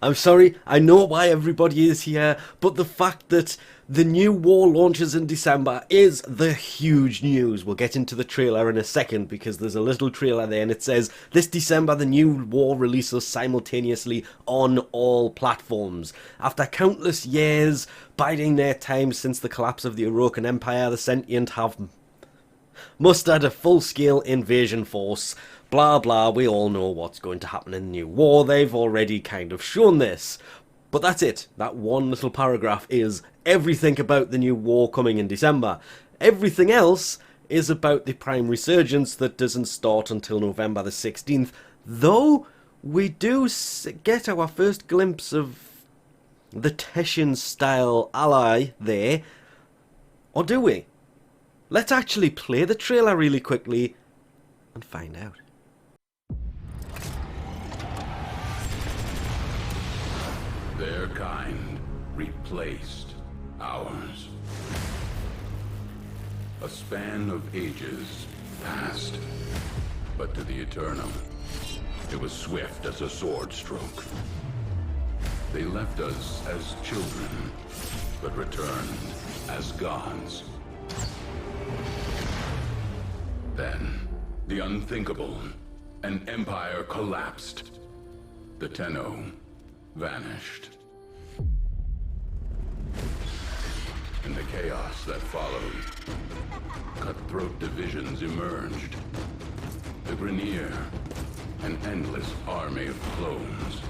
I'm sorry, I know why everybody is here, but the fact that the new war launches in December is the huge news. We'll get into the trailer in a second because there's a little trailer there and it says, this December the new war releases simultaneously on all platforms. After countless years biding their time since the collapse of the Orokin Empire, the Sentient have mustered a full-scale invasion force. Blah blah, we all know what's going to happen in the new war. They've already kind of shown this. But that's it. That one little paragraph is everything about the new war coming in December. Everything else is about the Prime Resurgence that doesn't start until November the 16th. Though we do get our first glimpse of the Teshin-style ally there. Or do we? Let's actually play the trailer really quickly and find out. Their kind replaced ours. A span of ages passed, but to the Eternal, it was swift as a sword stroke. They left us as children, but returned as gods. Then, the unthinkable, an empire collapsed. The Tenno vanished. In the chaos that followed, cutthroat divisions emerged. The Grineer, an endless army of clones.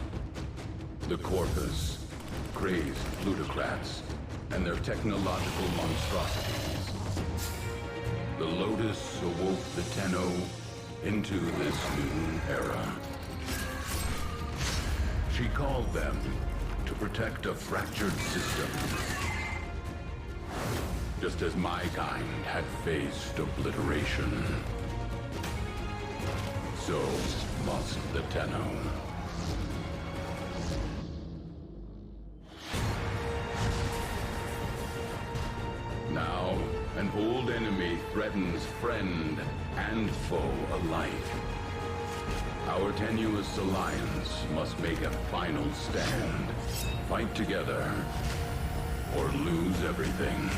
The Corpus, crazed plutocrats, and their technological monstrosities. The Lotus awoke the Tenno into this new era. She called them to protect a fractured system. Just as my kind had faced obliteration, so must the Tenno. Now, an old enemy threatens friend and foe alike. Our tenuous alliance must make a final stand. Fight together, or lose everything.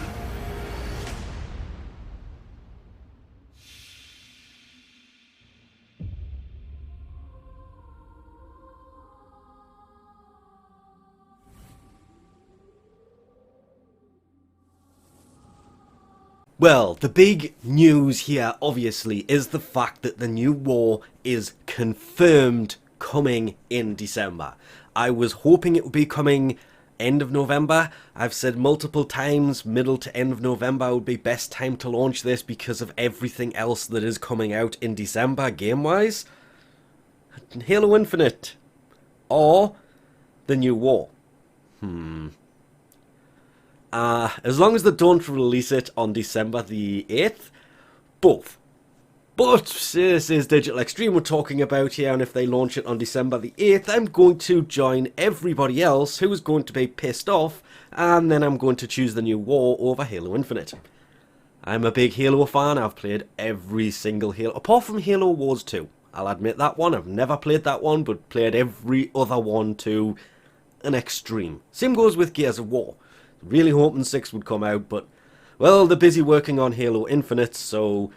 Well, the big news here, obviously, is the fact that the new war is confirmed coming in December. I was hoping it would be coming end of November. I've said multiple times, middle to end of November would be best time to launch this because of everything else that is coming out in December, game-wise. Halo Infinite. Or the new war. As long as they don't release it on December the 8th, both. But this is Digital Extreme we're talking about here, and if they launch it on December the 8th, I'm going to join everybody else who is going to be pissed off, and then I'm going to choose the new war over Halo Infinite. I'm a big Halo fan. I've played every single Halo, apart from Halo Wars 2. I'll admit that one. I've never played that one, but played every other one to an extreme. Same goes with Gears of War. Really hoping 6 would come out, but, well, they're busy working on Halo Infinite, so,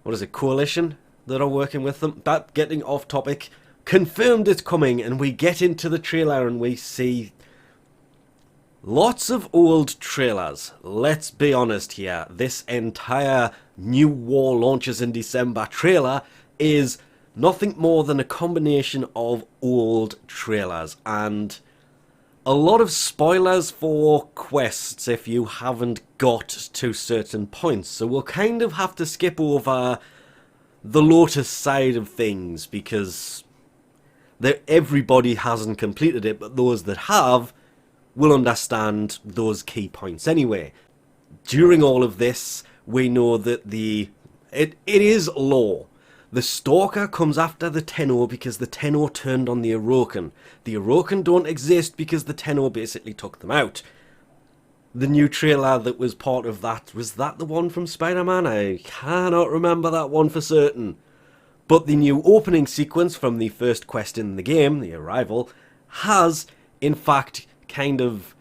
what is it, Coalition that are working with them? That, getting off topic, confirmed it's coming, and we get into the trailer and we see lots of old trailers. Let's be honest here, this entire New War launches in December trailer is nothing more than a combination of old trailers, and a lot of spoilers for quests if you haven't got to certain points, so we'll kind of have to skip over the Lotus side of things because everybody hasn't completed it, but those that have will understand those key points anyway. During all of this, we know that it is lore. The Stalker comes after the Tenno because the Tenno turned on the Orokin. The Orokin don't exist because the Tenno basically took them out. The new trailer that was part of that, was that the one from Spider-Man? I cannot remember that one for certain. But the new opening sequence from the first quest in the game, the Arrival, has, in fact, kind of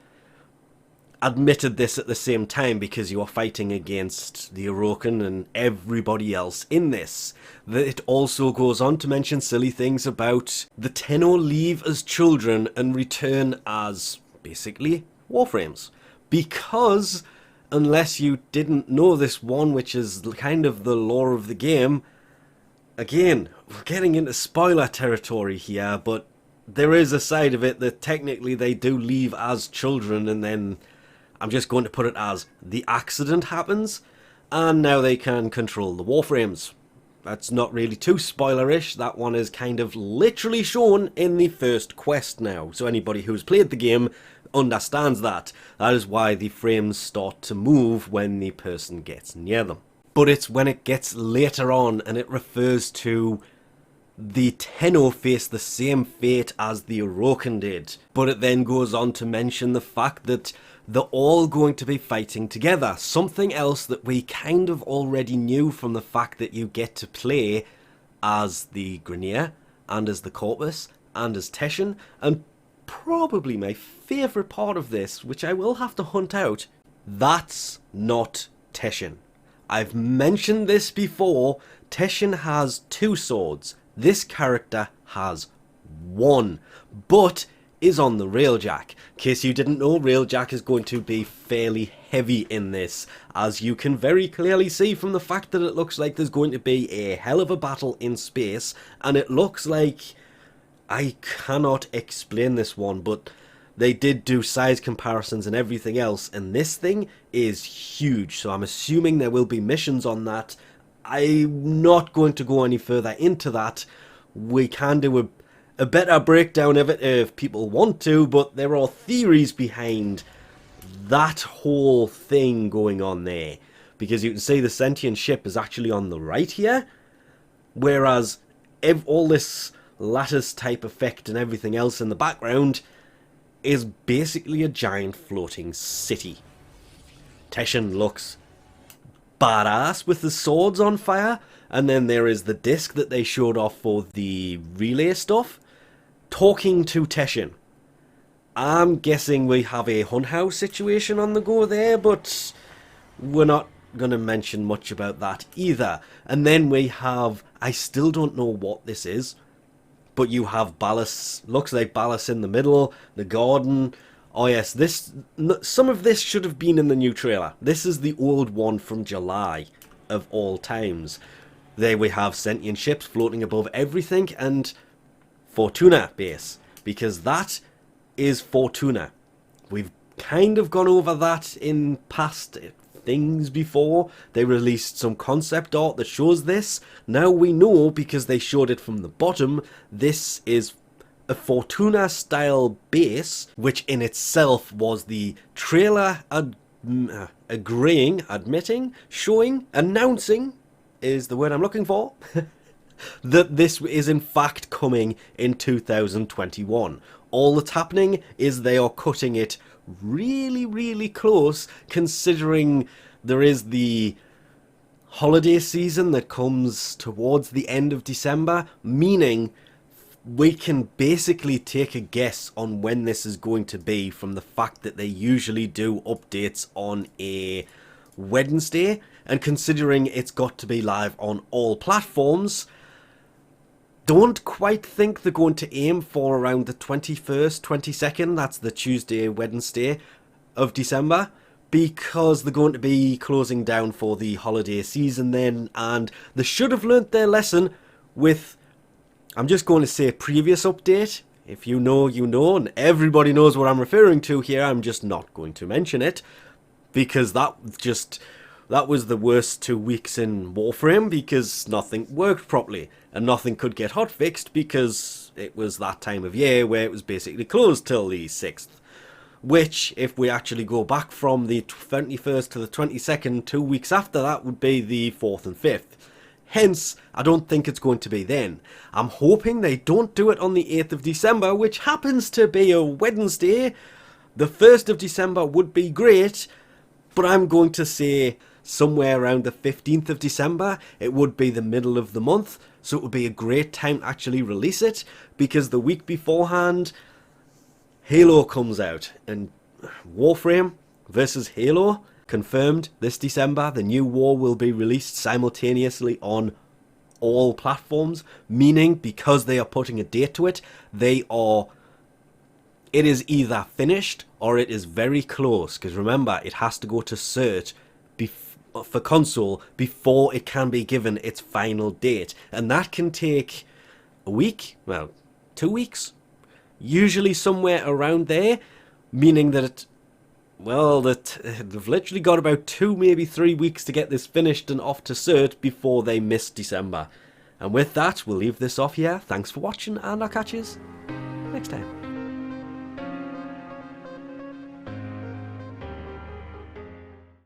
admitted this at the same time, because you are fighting against the Orokin and everybody else in this. That it also goes on to mention silly things about the Tenno leave as children and return as, basically, Warframes. Because, unless you didn't know this one, which is kind of the lore of the game, again, we're getting into spoiler territory here, but there is a side of it that technically they do leave as children, and then I'm just going to put it as the accident happens, and now they can control the Warframes. That's not really too spoilerish. That one is kind of literally shown in the first quest now. So anybody who's played the game understands that. That is why the frames start to move when the person gets near them. But it's when it gets later on and it refers to the Tenno face the same fate as the Orokin did. But it then goes on to mention the fact that they're all going to be fighting together. Something else that we kind of already knew from the fact that you get to play as the Grineer, and as the Corpus, and as Teshin, and probably my favourite part of this, which I will have to hunt out, that's not Teshin. I've mentioned this before, Teshin has 2 swords. This character has 1, but is on the Railjack. In case you didn't know, Railjack is going to be fairly heavy in this, as you can very clearly see from the fact that it looks like there's going to be a hell of a battle in space, and it looks like, I cannot explain this one, but they did do size comparisons and everything else, and this thing is huge, so I'm assuming there will be missions on that. I'm not going to go any further into that. We can do a better breakdown of it if people want to, but there are theories behind that whole thing going on there. Because you can see the sentient ship is actually on the right here, whereas all this lattice type effect and everything else in the background is basically a giant floating city. Teshin looks badass with the swords on fire, and then there is the disc that they showed off for the relay stuff, talking to Teshin. I'm guessing we have a Hun House situation on the go there, but we're not going to mention much about that either. And then we have, I still don't know what this is, but you have Ballas, looks like Ballas in the middle, the garden. Oh yes, some of this should have been in the new trailer. This is the old one from July of all times. There we have sentient ships floating above everything, and Fortuna base, because that is Fortuna. We've kind of gone over that in past things before. They released some concept art that shows this. Now we know, because they showed it from the bottom, this is a Fortuna style base, which in itself was the trailer announcing is the word I'm looking for, that this is in fact coming in 2021. All that's happening is they are cutting it really, really close, considering there is the holiday season that comes towards the end of December, meaning we can basically take a guess on when this is going to be from the fact that they usually do updates on a Wednesday, and considering it's got to be live on all platforms, don't quite think they're going to aim for around the 21st, 22nd, that's the Tuesday, Wednesday of December, because they're going to be closing down for the holiday season then, and they should have learnt their lesson with, I'm just going to say previous update. If you know, you know, and everybody knows what I'm referring to here. I'm just not going to mention it, because that was the worst 2 weeks in Warframe, because nothing worked properly and nothing could get hotfixed, because it was that time of year where it was basically closed till the 6th. Which, if we actually go back from the 21st to the 22nd, 2 weeks after that would be the 4th and 5th. Hence, I don't think it's going to be then. I'm hoping they don't do it on the 8th of December, which happens to be a Wednesday. The 1st of December would be great, but I'm going to say somewhere around the 15th of December. It would be the middle of the month, so it would be a great time to actually release it, because the week beforehand, Halo comes out, and Warframe versus Halo confirmed this December. The new war will be released simultaneously on all platforms, meaning because they are putting a date to it, it is either finished or it is very close, because remember, it has to go to cert for console before it can be given its final date, and that can take a week, well, 2 weeks, usually somewhere around there, meaning that they've literally got about 2, maybe 3 weeks to get this finished and off to cert before they miss December. And with that, we'll leave this off here. Thanks for watching, and I'll catch you next time.